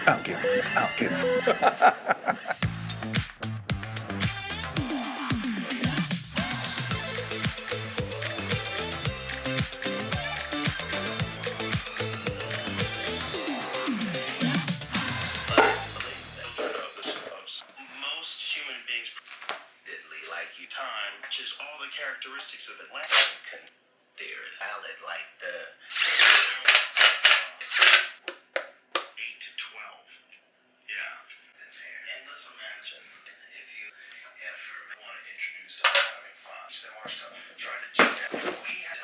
I don't give. Most human beings, like you, time matches all the characteristics of Atlantic. There is valid like the 8 to 12. Yeah. Endless imagine if you ever want to introduce us having fun. Say more stuff. Try to check out. We have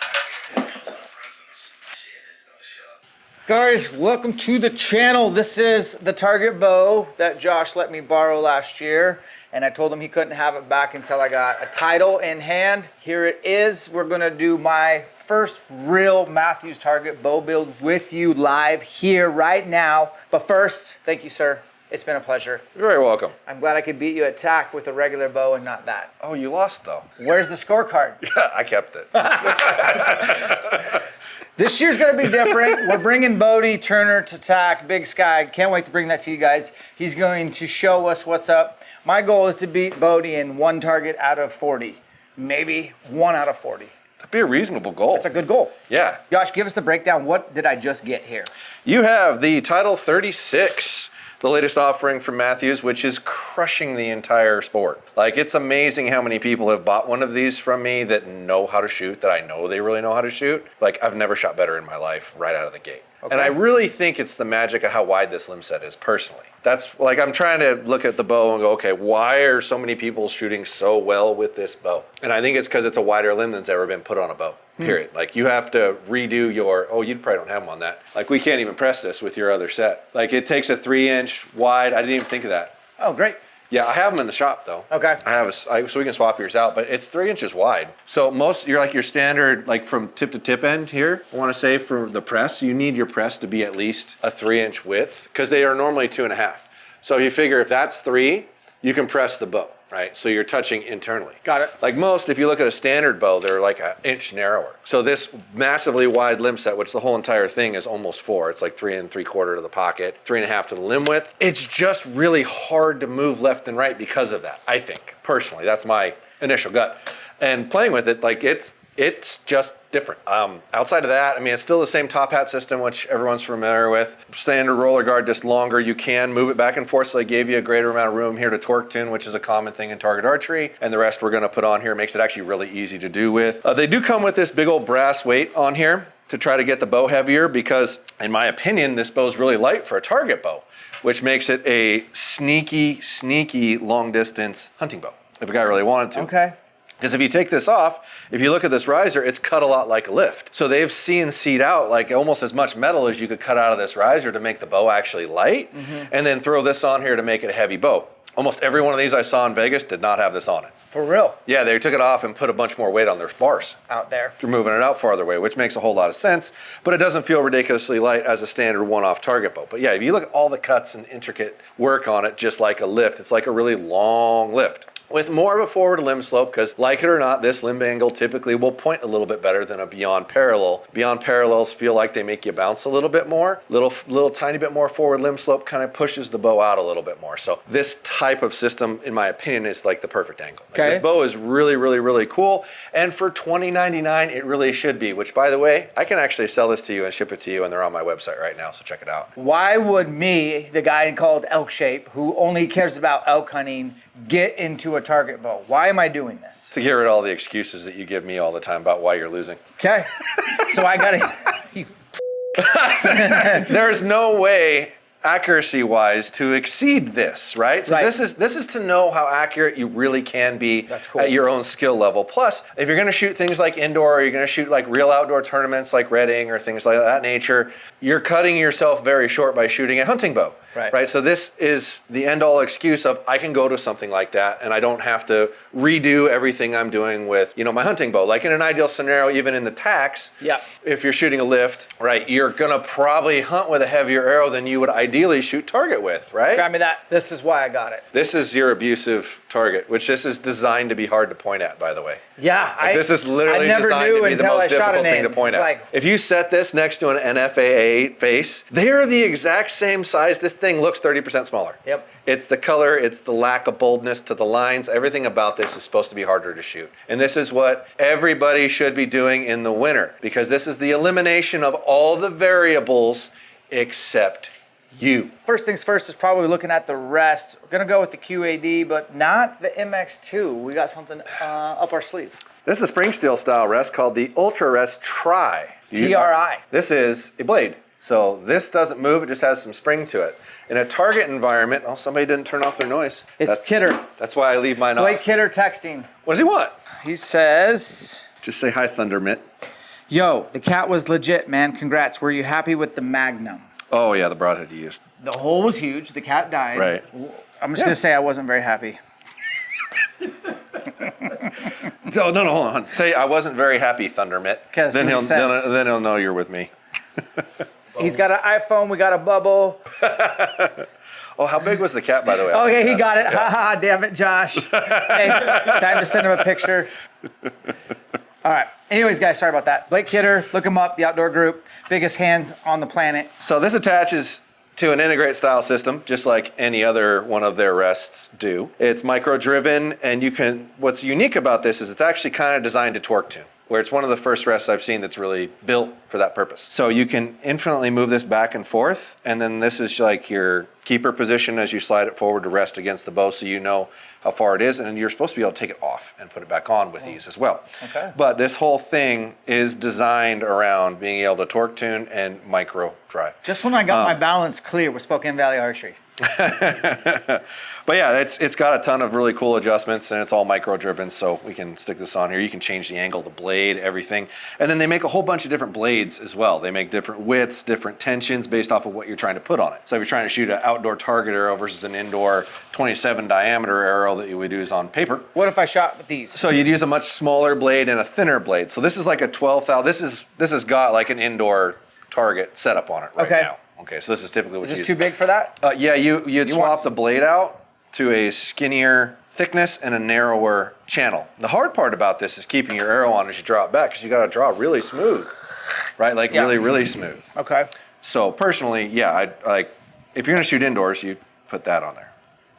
real-time presence. Shit is gonna show up. Guys, welcome to the channel. This is the target bow that Josh let me borrow last year, and I told him he couldn't have it back until I got a title in hand. Here it is. We're gonna do my first real Matthews target bow build with you live here right now. But first, thank you, sir. It's been a pleasure. You're very welcome. I'm glad I could beat you at tack with a regular bow and not that. Oh, you lost though. Where's the scorecard? Yeah, I kept it. This year's gonna be different. We're bringing Bodie Turner to tack, Big Sky. Can't wait to bring that to you guys. He's going to show us what's up. My goal is to beat Bodie in one target out of 40. Maybe 1 out of 40. That'd be a reasonable goal. That's a good goal. Yeah. Josh, give us the breakdown. What did I just get here? You have the Title 36, the latest offering from Matthews, which is crushing the entire sport. Like, it's amazing how many people have bought one of these from me that know how to shoot, that I know they really know how to shoot. Like, I've never shot better in my life right out of the gate. Okay. And I really think it's the magic of how wide this limb set is, personally. That's, like, I'm trying to look at the bow and go, okay, why are so many people shooting so well with this bow? And I think it's because it's a wider limb than's ever been put on a bow, period. Like, you have to redo your, oh, you probably don't have them on that. Like, we can't even press this with your other set. Like, it takes a 3-inch wide. I didn't even think of that. Oh, great. Yeah, I have them in the shop though. Okay. I have so we can swap yours out, but it's 3 inches wide. So you're like your standard, like from tip to tip end here. I want to say for the press, you need your press to be at least a 3-inch width because they are normally 2.5. So you figure if that's 3, you can press the bow, right? So you're touching internally. Got it. Like most, if you look at a standard bow, they're like an inch narrower. So this massively wide limb set, which the whole entire thing is almost 4. It's like 3 3/4 to the pocket, 3.5 to the limb width. It's just really hard to move left and right because of that, I think, personally. That's my initial gut. And playing with it, like it's just different. Outside of that, I mean, it's still the same top hat system, which everyone's familiar with. Standard roller guard, just longer. You can move it back and forth, so they gave you a greater amount of room here to torque tune, which is a common thing in target archery. And the rest we're gonna put on here makes it actually really easy to do with. They do come with this big old brass weight on here to try to get the bow heavier because, in my opinion, this bow's really light for a target bow, which makes it a sneaky, sneaky long distance hunting bow, if a guy really wanted to. Okay. Because if you take this off, if you look at this riser, it's cut a lot like a lift. So they've CNC'd out like almost as much metal as you could cut out of this riser to make the bow actually light, and then throw this on here to make it a heavy bow. Almost every one of these I saw in Vegas did not have this on it. For real? Yeah, they took it off and put a bunch more weight on their bars. Out there. You're moving it out farther away, which makes a whole lot of sense, but it doesn't feel ridiculously light as a standard one-off target bow. But yeah, if you look at all the cuts and intricate work on it, just like a lift, it's like a really long lift with more of a forward limb slope, because like it or not, this limb angle typically will point a little bit better than a beyond parallel. Beyond parallels feel like they make you bounce a little bit more. Little tiny bit more forward limb slope kind of pushes the bow out a little bit more. So this type of system, in my opinion, is like the perfect angle. Like, this bow is really, really, really cool. And for $20.99, it really should be, which, by the way, I can actually sell this to you and ship it to you, and they're on my website right now, so check it out. Why would me, the guy called ElkShape, who only cares about elk hunting, get into a target bow? Why am I doing this? To get rid of all the excuses that you give me all the time about why you're losing. Okay. So I gotta... There's no way, accuracy-wise, to exceed this, right? So this is to know how accurate you really can be. That's cool. At your own skill level. Plus, if you're gonna shoot things like indoor, or you're gonna shoot like real outdoor tournaments like Redding or things like that nature, you're cutting yourself very short by shooting a hunting bow. Right. So this is the end-all excuse of I can go to something like that and I don't have to redo everything I'm doing with, my hunting bow. Like in an ideal scenario, even in the tacks, if you're shooting a lift, right, you're gonna probably hunt with a heavier arrow than you would ideally shoot target with, right? Grab me that. This is why I got it. This is your abusive target, which this is designed to be hard to point at, by the way. Yeah, This is literally I never designed knew to be the until most I shot difficult an thing to in. point It's out. like- If you set this next to an NFA8 face, they're the exact same size. This thing looks 30% smaller. Yep. It's the color, it's the lack of boldness to the lines. Everything about this is supposed to be harder to shoot. And this is what everybody should be doing in the winter, because this is the elimination of all the variables except you. First things first is probably looking at the rest. We're gonna go with the QAD, but not the MX2. We got something up our sleeve. This is a spring steel style rest called the Ultra Rest Tri. TRI. This is a blade. So this doesn't move, it just has some spring to it. In a target environment, oh, somebody didn't turn off their noise. It's Kidder. That's why I leave mine Blake off. Kidder texting. What does he want? He says, Just say hi, Thunder Mitt. yo, the cat was legit, man. Congrats. Were you happy with the Magnum? Oh yeah, the broadhead you used. The hole was huge. The cat died. Right. I'm just gonna say I wasn't very happy. No, hold on. Say I wasn't very happy, Thunder Mitt. 'Cause Then what he he'll says. then he'll know you're with me. He's got an iPhone. We got a bubble. Oh, how big was the cat, by the way? Okay, he got it. Ha ha! Damn it, Josh. Hey, time to send him a picture. All right. Anyways, guys, sorry about that. Blake Kidder, look him up. The Outdoor Group, biggest hands on the planet. So this attaches to an integrate style system, just like any other one of their rests do. It's micro driven, and what's unique about this is it's actually kind of designed to torque tune, where it's one of the first rests I've seen that's really built for that purpose. So you can infinitely move this back and forth, and then this is like your keeper position as you slide it forward to rest against the bow, so you know how far it is, and you're supposed to be able to take it off and put it back on with ease as well. Okay. But this whole thing is designed around being able to torque tune and micro drive. Just when I got my balance clear with Spokane Valley Archery. But yeah, it's got a ton of really cool adjustments, and it's all micro driven, so we can stick this on here. You can change the angle of the blade, everything. And then they make a whole bunch of different blades as well. They make different widths, different tensions based off of what you're trying to put on it. So if you're trying to shoot an outdoor target arrow versus an indoor 27 diameter arrow that you would use on paper. What if I shot with these? So you'd use a much smaller blade and a thinner blade. So this is like a 12 thou. This has got like an indoor target setup on it right Okay. now. Okay, so this is typically what Is you this too big for that? Yeah, you'd swap want- the blade out to a skinnier thickness and a narrower channel. The hard part about this is keeping your arrow on as you draw it back, because you got to draw really smooth, right? Like Yeah. really, really smooth. Okay. So personally, yeah, I'd like, if you're gonna shoot indoors, you put that on there.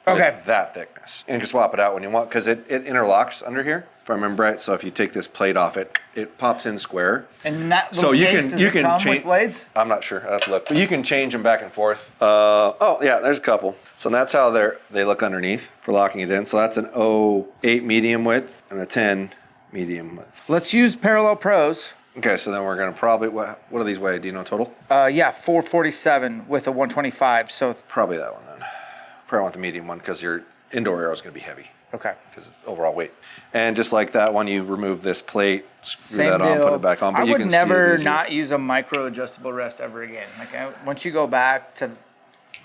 Okay. Like that thickness. And you can swap it out when you want, because it interlocks under here, if I remember right. So if you take this plate off, it pops in square. And that So little you case, can does it come change with blades? I'm not sure. I have to look. But you can change them back and forth. Oh yeah, there's a couple. So that's how they look underneath for locking it in. So that's an 08 medium width and a 10 medium width. Let's use Parallel Pros. Okay, so then we're gonna probably what do these weigh? Do you know total? Yeah, 447 with a 125. So Probably that one then. Probably want the medium one, because your indoor arrow is gonna be heavy okay. because it's overall weight. And just like that one, you remove this plate, screw Same that on, deal. put it back on. But I you would can never see it easier. not use a micro adjustable rest ever again. Like once you go back to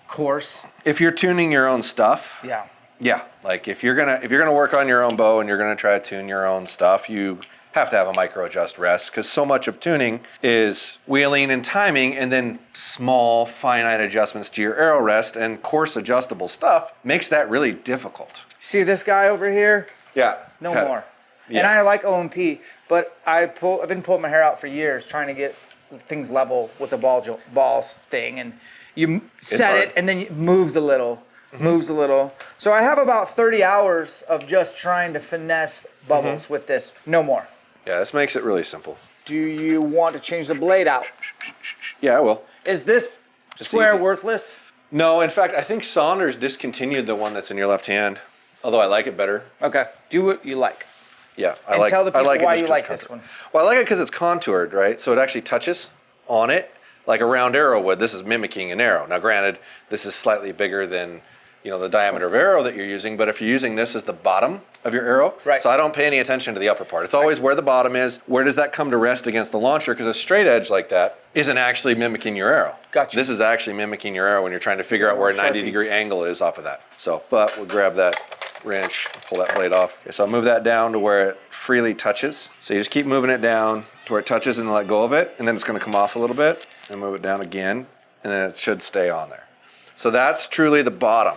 course, If you're tuning your own stuff, yeah. yeah, like if you're gonna work on your own bow and you're gonna try to tune your own stuff, you have to have a micro adjust rest, because so much of tuning is wheeling and timing, and then small finite adjustments to your arrow rest, and coarse adjustable stuff makes that really difficult. See this guy over here? Yeah. No more. Yeah. And I like OMP, but I've been pulling my hair out for years trying to get things level with the balls thing, and you set hard. it and then it moves a little. So I have about 30 hours of just trying to finesse bubbles with this. No more. Yeah, this makes it really simple. Do you want to change the blade out? Yeah, I will. Is this square easy. worthless? No, in fact, I think Saunders discontinued the one that's in your left hand, although I like it better. Okay. Do what you like. Yeah, I And like. tell the I people like it why just you 'cause like it's this contoured. one. Well, I like it because it's contoured, right? So it actually touches on it like a round arrow would. This is mimicking an arrow. Now, granted, this is slightly bigger than the diameter of arrow that you're using, but if you're using this as the bottom of your arrow, Right. so I don't pay any attention to the upper part. It's always where the bottom is. Where does that come to rest against the launcher? Because a straight edge like that isn't actually mimicking your arrow. Gotcha. This is actually mimicking your arrow when you're trying to figure out where a Sharpie. 90-degree angle is off of that. So, but we'll grab that wrench, pull that blade off. Okay, so I'll move that down to where it freely touches. So you just keep moving it down to where it touches and let go of it, and then it's going to come off a little bit, and move it down again, and then it should stay on there. So that's truly the bottom.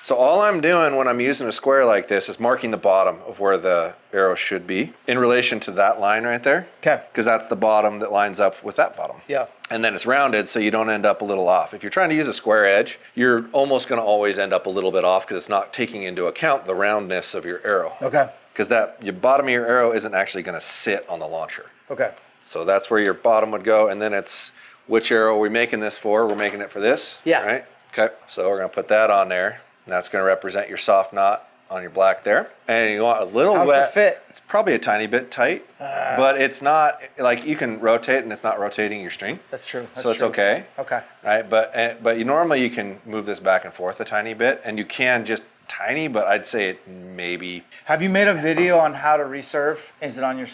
So all I'm doing when I'm using a square like this is marking the bottom of where the arrow should be in relation to that line right there. Okay. Because that's the bottom that lines up with that bottom. Yeah. And then it's rounded so you don't end up a little off. If you're trying to use a square edge, you're almost going to always end up a little bit off because it's not taking into account the roundness of your arrow. Okay. Because your bottom of your arrow isn't actually going to sit on the launcher. Okay. So that's where your bottom would go, and then it's which arrow are we making this for? We're making it for this? Yeah. Right? Okay. So we're going to put that on there, and that's going to represent your soft knot on your black there. And you want a little How's wet. the fit? It's probably a tiny bit tight, but it's not, like you can rotate and it's not rotating your string. That's true. So it's okay. Okay. Right? But normally you can move this back and forth a tiny bit, and you can just tiny, but I'd say it maybe. Have you made a video on how to reserve? Is it on your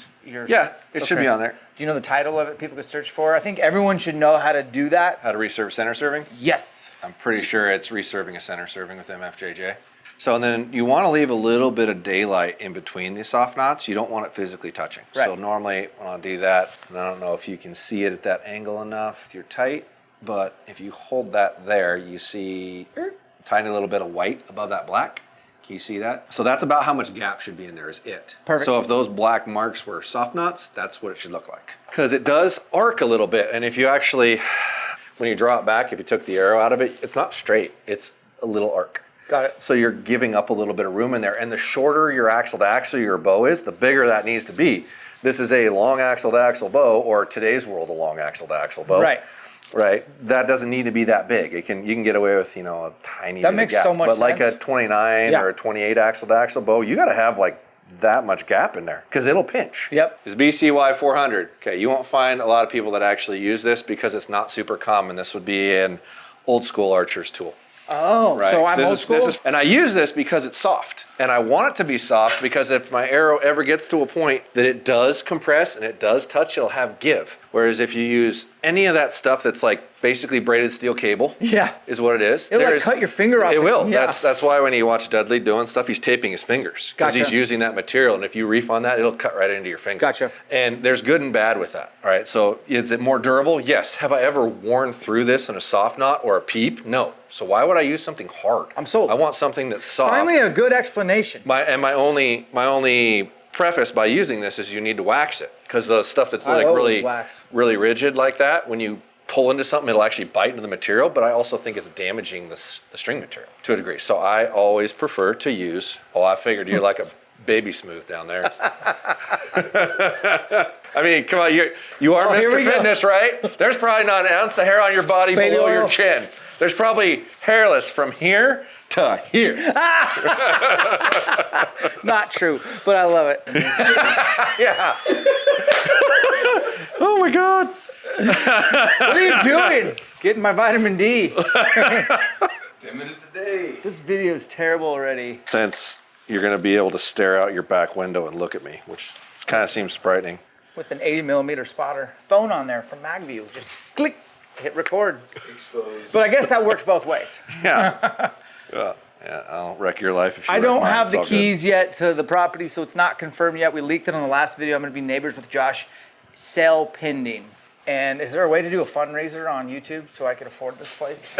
Yeah, it should be on there. Do you know the title of it people could search for? I think everyone should know how to do that. How to reserve center serving? Yes. I'm pretty sure it's reserving a center serving with MFJJ. So then you want to leave a little bit of daylight in between these soft knots. You don't want it physically touching. Right. So normally when I'll do that, and I don't know if you can see it at that angle enough if you're tight, but if you hold that there, you see a tiny little bit of white above that black. Can you see that? So that's about how much gap should be in there is it. Perfect. So if those black marks were soft knots, that's what it should look like. Because it does arc a little bit. And if you actually, when you draw it back, if you took the arrow out of it, it's not straight. It's a little arc. Got it. So you're giving up a little bit of room in there. And the shorter your axle to axle your bow is, the bigger that needs to be. This is a long axle to axle bow, or today's world, a long axle to axle bow. Right. Right. That doesn't need to be that big. You can get away with, a tiny That bit makes of gap. so much But like sense. a 29 Yeah. or a 28 axle to axle bow, you got to have like that much gap in there because it'll pinch. Yep. It's BCY 400. Okay, you won't find a lot of people that actually use this because it's not super common. This would be an old school archer's tool. Oh, Right. so I'm old school? And I use this because it's soft. And I want it to be soft because if my arrow ever gets to a point that it does compress and it does touch, it'll have give. Whereas if you use any of that stuff that's like basically braided steel cable, Yeah. is what it is. It'll like cut your finger off. It will. Yeah. That's why when you watch Dudley doing stuff, he's taping his fingers because he's Gotcha. using that material. And if you reef on that, it'll cut right into your finger. Gotcha. And there's good and bad with that. All right. So is it more durable? Yes. Have I ever worn through this in a soft knot or a peep? No. So why would I use something hard? I'm sold. I want something that's soft. Finally, a good explanation. My only preface by using this is you need to wax it because the stuff that's I like always really wax. really rigid like that, when you pull into something, it'll actually bite into the material. But I also think it's damaging the string material to a degree. So I always prefer to use. Oh, I figured you're like a baby smooth down there. I mean, come on, you are here Mr. we go. Fitness, right? There's probably not an ounce of hair on your body Baby below oil. your chin. There's probably hairless from here to here. Not true, but I love it. Yeah. Oh my God. What are you doing? Getting my vitamin D. 10 minutes a day. This video is terrible already. Since you're going to be able to stare out your back window and look at me, which kind of seems frightening. With an 80mm spotter. Phone on there from MagView. Just click, hit record. Exposed. But I guess that works both ways. Yeah. Yeah, I'll wreck your life if you I wreck don't mine. have It's the all good. keys yet to the property, so it's not confirmed yet. We leaked it on the last video. I'm going to be neighbors with Josh. Sale pending. And is there a way to do a fundraiser on YouTube so I can afford this place?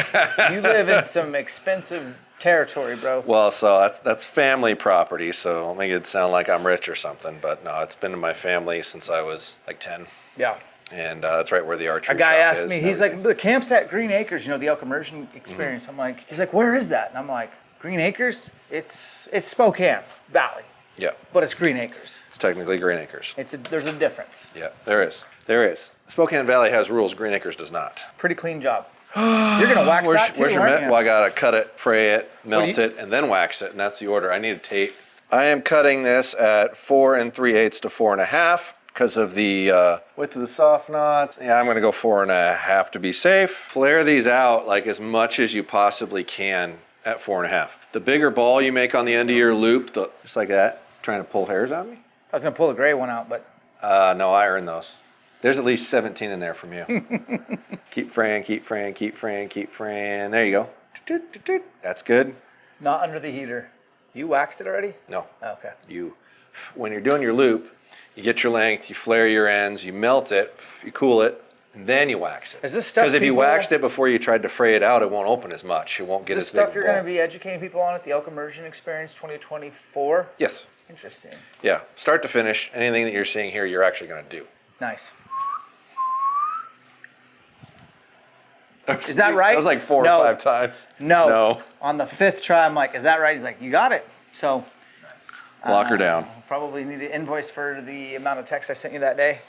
You live in some expensive territory, bro. Well, so that's family property, so I don't think it'd sound like I'm rich or something, but no, it's been in my family since I was like 10. Yeah. And that's right where the archery A guy shop asked is me, and he's everything. like, the camp's at Green Acres, the Elk Immersion Experience. I'm like, he's like, where is that? And I'm like, Green Acres? It's Spokane Valley, Yeah, but it's Green Acres. it's technically Green Acres. There's a difference. Yeah, there is. There is. Spokane Valley has rules, Green Acres does not. Pretty clean job. You're gonna wax that too, Where's your aren't mitt? you? Well, I gotta cut it, fray it, melt do you- it, and then wax it, and that's the order. I need a tape. I am cutting this at 4 3/8 to 4 1/2 because of the width of the soft knots. Yeah, I'm gonna go 4 1/2 to be safe. Flare these out like as much as you possibly can at 4 1/2. The bigger ball you make on the end of your loop, just like that, trying to pull hairs out of me? I was gonna pull the gray one out, but No, I earned those. There's at least 17 in there from you. Keep fraying, keep fraying, keep fraying, keep fraying. There you go. That's good. not under the heater. You waxed it already? No. Okay. When you're doing your loop, you get your length, you flare your ends, you melt it, you cool it, and then you wax it. Is this stuff Because if you people- waxed it before you tried to fray it out, it won't open as much. It won't Is get this as big stuff of a you're going to ball. be educating people on at the Elk Immersion Experience 2024? Yes. Interesting. Yeah. Start to finish, anything that you're seeing here, you're actually going to do. Nice. Is that right? That was like 4 No. or 5 times. No. On the 5th try, I'm like, is that right? He's like, you got it. So Lock her down. I'll probably need an invoice for the amount of text I sent you that day.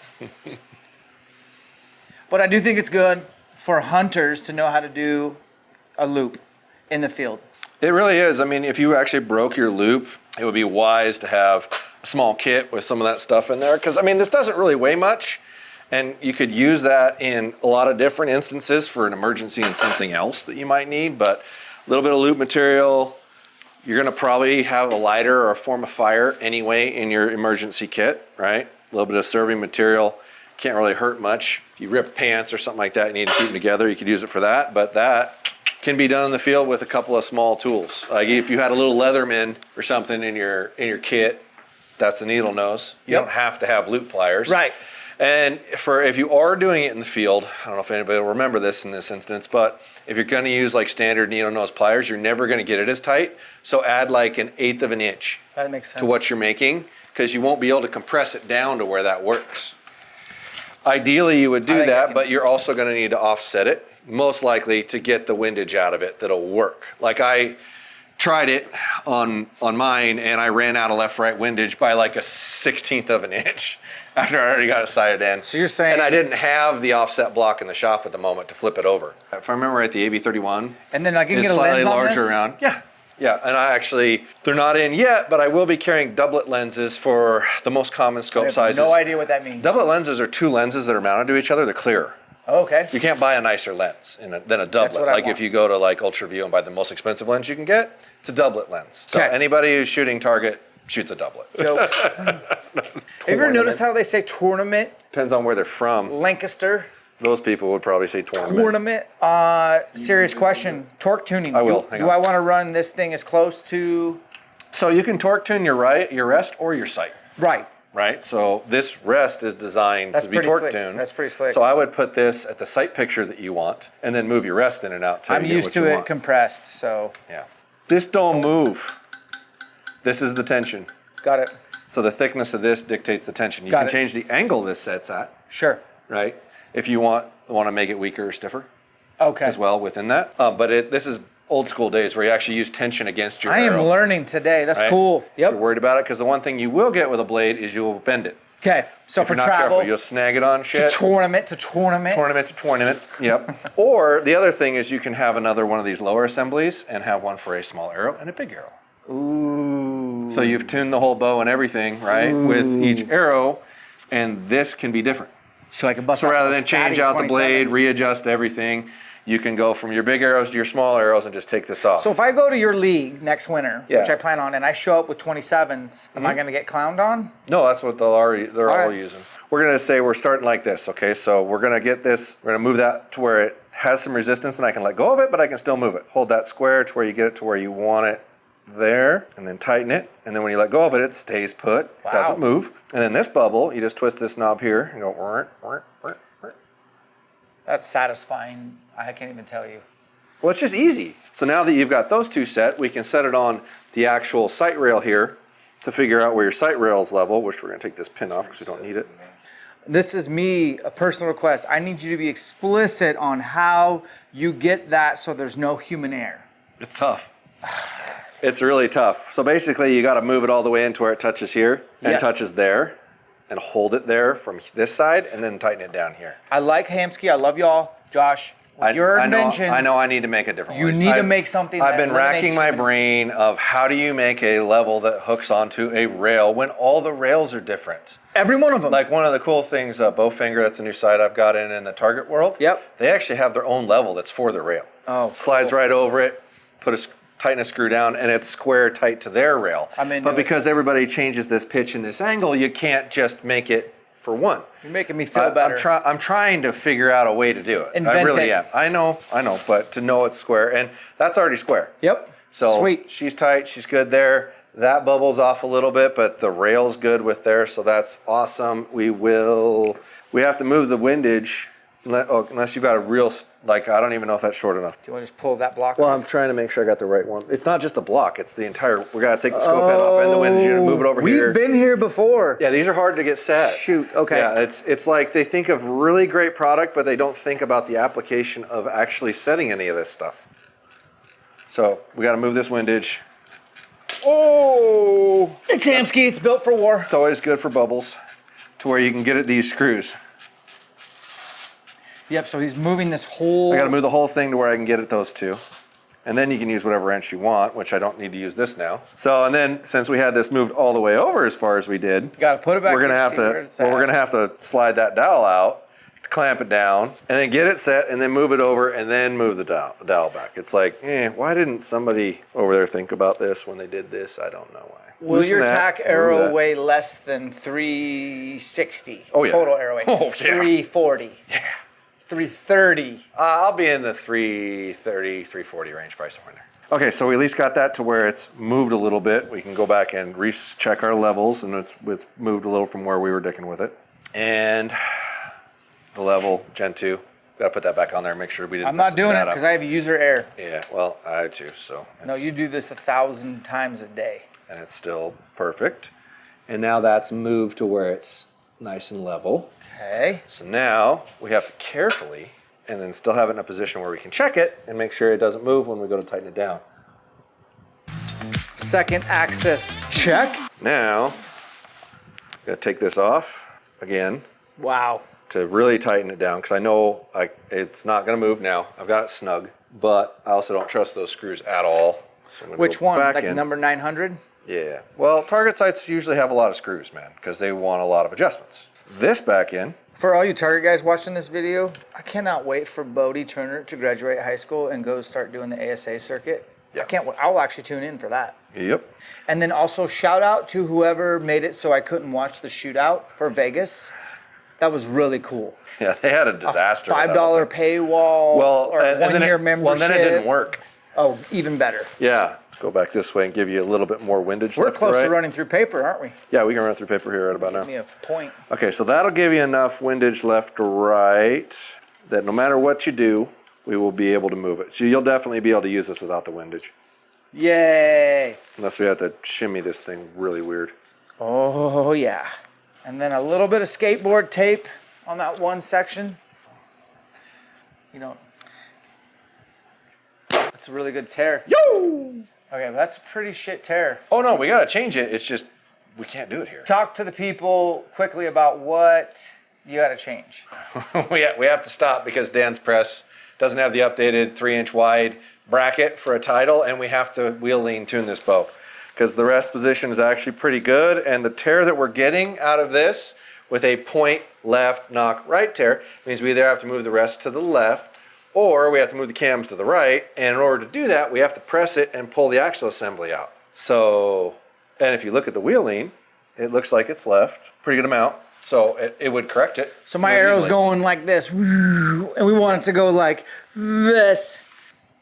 But I do think it's good for hunters to know how to do a loop in the field. It really is. I mean, if you actually broke your loop, it would be wise to have a small kit with some of that stuff in there. Because, I mean, this doesn't really weigh much. And you could use that in a lot of different instances for an emergency and something else that you might need. But a little bit of loop material, you're going to probably have a lighter or a form of fire anyway in your emergency kit, right? A little bit of serving material. Can't really hurt much. If you rip pants or something like that, you need to keep them together, you could use it for that. But that can be done in the field with a couple of small tools. Like if you had a little Leatherman or something in your kit, that's a needle nose. You don't have to have loop pliers. Right. And if you are doing it in the field, I don't know if anybody will remember this in this instance, but if you're going to use like standard needle nose pliers, you're never going to get it as tight. So add like 1/8 of an inch That makes sense. to what you're making, because you won't be able to compress it down to where that works. Ideally, you would do think I that, can- but you're also going to need to offset it, most likely to get the windage out of it that'll work. Like I tried it on mine, and I ran out of left-right windage by like 1/16 of an inch after I already got it sighted in. So you're saying- And I didn't have the offset block in the shop at the moment to flip it over. If I remember right, the AV31 And then I can is get a slightly lens on larger this? around. Yeah, and I actually, they're not in yet, but I will be carrying doublet lenses for the most common I scope have sizes. no idea what that means. Doublet lenses are 2 lenses that are mounted to each other. They're clear. Okay. You can't buy a nicer lens than a doublet. what I Like want. if you go to like UltraView and buy the most expensive lens you can get, it's a doublet lens. So Okay. anybody who's shooting target shoots a doublet. Jokes. Have you ever noticed how they say tournament, Depends on where they're from. Lancaster? Those people would probably say tournament. Tournament. Serious question. Torque tuning. I will. Do, Hang do on. I want to run this thing as close to So you can torque tune your rest or your sight. right? Right, so this rest is designed That's to be pretty torque slick. tuned. That's pretty slick. So I would put this at the sight picture that you want, and then move your rest in and out till I'm you get used what to you it want. compressed, so Yeah. This don't move. This is the tension. got it. So the thickness of this dictates the tension. You Got can it. change the angle this sets at, Sure. right? If you want to make it weaker or stiffer Okay. as well within that. But this is old school days where you actually use tension against your I am arrow, learning today. That's right? cool. If you're Yep. worried about it, because the one thing you will get with a blade is you'll bend it. Okay. So If for you're not travel, careful, you'll snag it on to shit. tournament, Tournament to tournament. Yep. Or the other thing is you can have another one of these lower assemblies and have one for a small arrow and a big arrow. Ooh. So you've tuned the whole bow and everything, right? With each arrow, and this can be different. So I can bust So out rather those than change fatty out the blade, 27s. readjust everything, you can go from your big arrows to your small arrows and just take this off. So if I go to your league next winter, Yeah. which I plan on, and I show up with 27s, am I going to get clowned on? No, that's what they're all right. using. We're gonna say we're starting like this, okay? So we're gonna get this, we're gonna move that to where it has some resistance and I can let go of it, but I can still move it. Hold that square to where you get it to where you want it there, and then tighten it. And then when you let go of it, it stays put, Wow. it doesn't move. And then this bubble, you just twist this knob here and go, "Whirr, whirr, whirr, whirr." That's satisfying. I can't even tell you. Well, it's just easy. So now that you've got those two set, we can set it on the actual sight rail here to figure out where your sight rail is level, which we're gonna take this pin off because we don't need it. This is me, a personal request. I need you to be explicit on how you get that so there's no human error. It's tough. It's really tough. So basically, you got to move it all the way into where it touches here and Yeah. touches there, and hold it there from this side, and then tighten it down here. I like Hamsky. I love y'all. Josh, with your inventions. I know. I need to make a different. You one. need to make something I've that been eliminates racking my human- brain of how do you make a level that hooks onto a rail when all the rails are different. Every one of them. Like one of the cool things, Bowfinger, that's a new site I've got in the target world. Yep. They actually have their own level that's for the rail. Oh, Slides cool. right over it, tighten a screw down, and it's square tight to their rail. I'm into but it. because everybody changes this pitch and this angle, you can't just make it for one. You're making me feel better. I'm trying to figure out a way to do it. I Invent really it. am. I know, but to know it's square, and that's already square. Yep. So Sweet. she's tight, she's good there. That bubbles off a little bit, but the rail's good with there, so that's awesome. We have to move the windage Unless you've got a real, like, I don't even know if that's short enough. Do you want to just pull that block Well, off? I'm trying to make sure I got the right one. It's not just the block, it's the entire, we got to take the scope head off and the windage unit, move it over here. We've been here before. Yeah, these are hard to get set. Shoot, okay. Yeah, it's like they think of really great product, but they don't think about the application of actually setting any of this stuff. So we got to move this windage. Oh! It's Hamsky, it's built for war. It's always good for bubbles to where you can get at these screws. Yep, so he's moving this whole... I got to move the whole thing to where I can get at those two. And then you can use whatever wrench you want, which I don't need to use this now. So, and then since we had this moved all the way over as far as we did, You got to put it back we're gonna in, have see where to, it's well, at. we're gonna have to slide that dowel out, clamp it down, and then get it set, and then move it over, and then move the dowel back. It's like, why didn't somebody over there think about this when they did this? I don't know why. Will Loosen your that, tack move arrow that. weigh less than 360? Oh, yeah. Total arrow weight. Oh, yeah. 340. Yeah. 330. I'll be in the 330, 340 range, probably somewhere in there. Okay, so we at least got that to where it's moved a little bit. We can go back and recheck our levels, and it's moved a little from where we were dicking with it. And the level, Gen 2, got to put that back on there and make sure we didn't I'm not doing it that up. because I have user error. Yeah, well, I too, so. No, you do this 1,000 times a day. And it's still perfect. And now that's moved to where it's nice and level. Okay. So now we have to carefully, and then still have it in a position where we can check it and make sure it doesn't move when we go to tighten it down. Second axis check. Now, gotta take this off again Wow. to really tighten it down, because I know it's not gonna move now. I've got it snug, but I also don't trust those screws at all. So I'm gonna Which go one? back Like in. number 900? Yeah. Well, target sites usually have a lot of screws, man, because they want a lot of adjustments. This back in. For all you Target guys watching this video, I cannot wait for Bodie Turner to graduate high school and go start doing the ASA circuit. Yeah. I can't wait. I'll actually tune in for that. Yep. And then also shout out to whoever made it so I couldn't watch the shootout for Vegas. That was really cool. Yeah, they had a disaster. with that $5 whole thing. paywall Well, or and then 1 year it, membership. well, then it didn't work. Oh, even better. Yeah. Let's go back this way and give you a little bit more windage. We're left close right. to running through paper, aren't we? Yeah, we can run through paper here right about Give me now. a point. Okay, so that'll give you enough windage left to right that no matter what you do, we will be able to move it. So you'll definitely be able to use this without the windage. Yay. Unless we have to shimmy this thing really weird. Oh, yeah. And then a little bit of skateboard tape on that one section. You don't. That's a really good tear. Yo! Okay, but that's a pretty shit tear. Oh no, we gotta change it. It's just, we can't do it here. Talk to the people quickly about what you got to change. we have to stop because Dan's press doesn't have the updated 3-inch wide bracket for a title, and we have to wheel lean tune this bow because the rest position is actually pretty good, and the tear that we're getting out of this with a point left knock right tear means we either have to move the rest to the left or we have to move the cams to the right, and in order to do that we have to press it and pull the axle assembly out. So, and if you look at the wheel lean, it looks like it's left pretty good amount, so it would correct it. So my really arrow's easily. going like this, and we want it to go like this.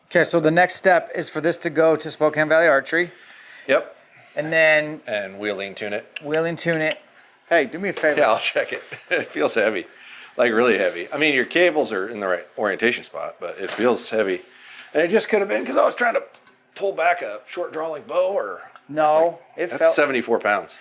Okay, so the next step is for this to go to Spokane Valley Archery, Yep, and then and wheel lean tune it. wheel and tune it. Hey, do me a favor. Yeah, I'll check it. It feels heavy, like really heavy. I mean, your cables are in the right orientation spot, but it feels heavy. And it just could have been because I was trying to pull back a short drawing bow, or No, it that's felt. 74 pounds.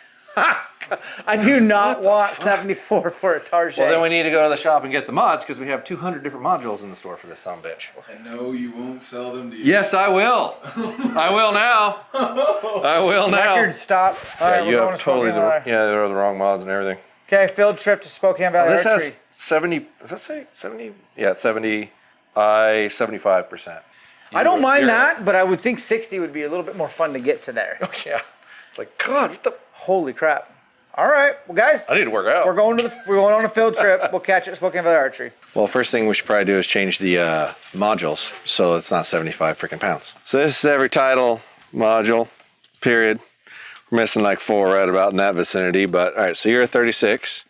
I do not want 74 for a Target. Well, then we need to go to the shop and get the mods because we have 200 different modules in the store for this sumbitch. I know you won't sell them to you. Yes, I will. I will now. I will now. Record stop. All right, Yeah, we're you going have to totally Spokane Valley. they're the wrong mods and everything. Okay, field trip to Spokane Valley This Archery. has 70. Does that say 70? Yeah, it's 70. 75%. I don't mind You're- that, but I would think 60 would be a little bit more fun to get to there. Yeah. It's like, God, what the? Holy crap. All right, well, guys, I need to work out. we're going on a field trip. We'll catch you at Spokane Valley Archery. Well, first thing we should probably do is change the modules so it's not 75 freaking pounds. So this is every title module, period. We're missing like 4 right about in that vicinity, but all right, so you're a 36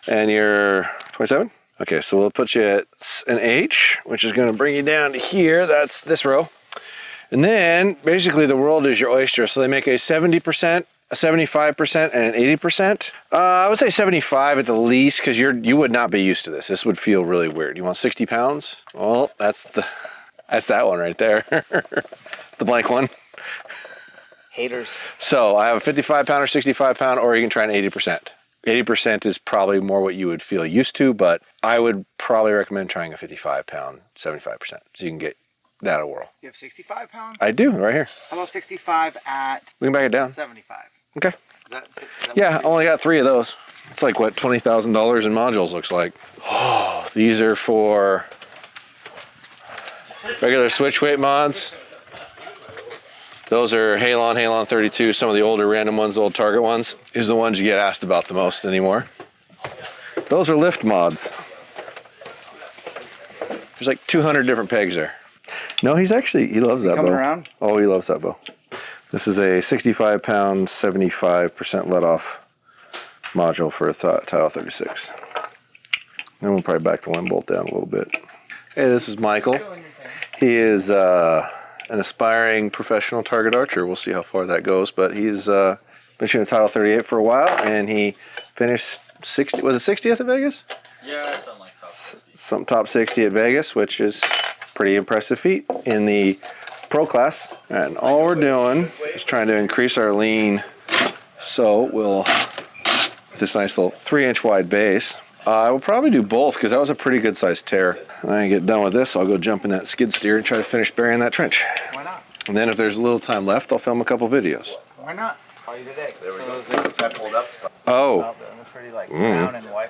and you're 27? Okay, so we'll put you at an H, which is gonna bring you down to here. That's this row. And then basically the world is your oyster. So they make a 70% a 75% and an 80%. I would say 75 at the least, because you would not be used to this. This would feel really weird. You want 60 pounds? Well, that's that one right there. The blank one. Haters. So I have a 55 pound or 65 pound, or you can try an 80%. 80% is probably more what you would feel used to, but I would probably recommend trying a 55 pound, 75%. So you can get that a whirl. You have 65 pounds? I do, right here. How about 65 at We can back it down. 75? Okay. Is that Yeah, I only got 3 of those. It's like what $20,000 in modules looks like. Oh, these are for regular switch weight mods. Those are Halon 32, some of the older random ones, the old Target ones. These are the ones you get asked about the most anymore. Those are lift mods. There's like 200 different pegs there. No, he loves that bow. Coming around? Oh, he loves that bow. This is a 65 pound, 75% let off module for a Title 36. Then we'll probably back the limb bolt down a little bit. Hey, this is Michael. He is an aspiring professional target archer. We'll see how far that goes, but he's been shooting a Title 38 for a while, and he finished 60. Was it 60th at Vegas? Yeah, something like top 60. Some top 60 at Vegas, which is pretty impressive feat in the pro class. And all we're doing is trying to increase our lean. So we'll, this nice little 3-inch wide base. I will probably do both because that was a pretty good sized tear. When I get done with this, I'll go jump in that skid steer and try to finish burying that trench. Why not? And then if there's a little time left, I'll film a couple videos. Why not? Call you today. There we go. I pulled up. Oh, They're pretty like brown and white.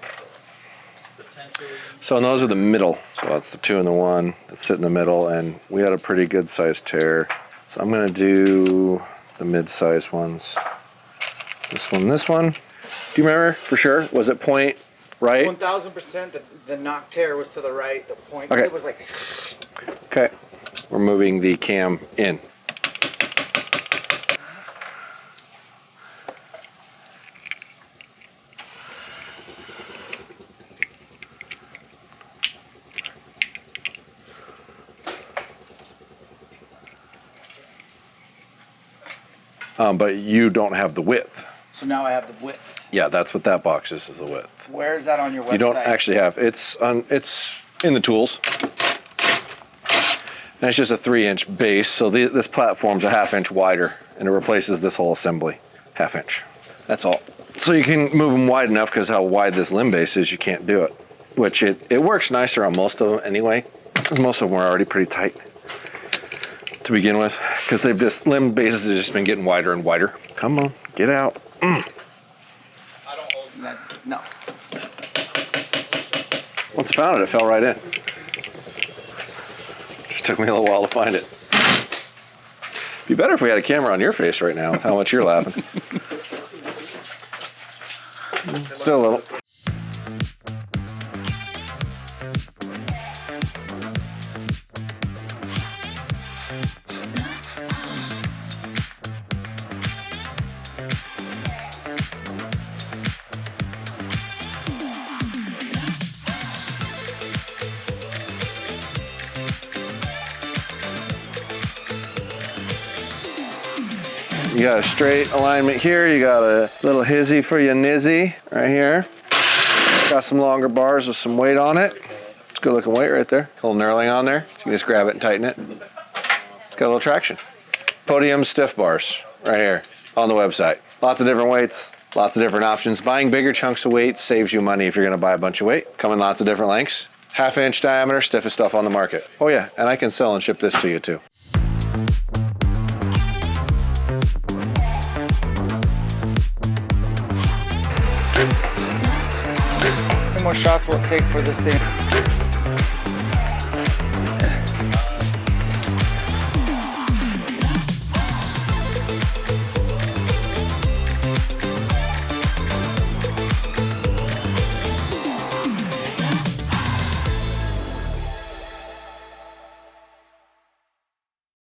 so those are the middle. So that's the 2 and the 1 that sit in the middle, and we had a pretty good sized tear. So I'm gonna do the mid-sized ones. This one. Do you remember for sure? Was it point right? 1000%. The knock tear was to the right. The point. Okay. It was like. Okay, we're moving the cam in. But you don't have the width. So now I have the width. Yeah, that's what that box is the width. Where is that on your website? You don't actually have, it's in the tools. And it's just a 3-inch base, so this platform's a 1/2 inch wider, and it replaces this whole assembly, 1/2 inch. That's all. So you can move them wide enough, because how wide this limb base is, you can't do it. Which it works nicer on most of them anyway, because most of them are already pretty tight to begin with, because limb bases have just been getting wider and wider. Come on, get out. I don't hold that. No. Once I found it, it fell right in. Just took me a little while to find it. It'd be better if we had a camera on your face right now, with how much you're laughing. Still a little. You got a straight alignment here. You got a little hizzy for your nizzy right here. Got some longer bars with some weight on it. It's a good looking weight right there. A little knurling on there. So you can just grab it and tighten it. It's got a little traction. Podium stiff bars right here on the website. Lots of different weights, lots of different options. Buying bigger chunks of weight saves you money if you're gonna buy a bunch of weight. Come in lots of different lengths. 1/2 inch diameter, stiffest stuff on the market. Oh yeah, and I can sell and ship this to you too. How many more shots will it take for this thing?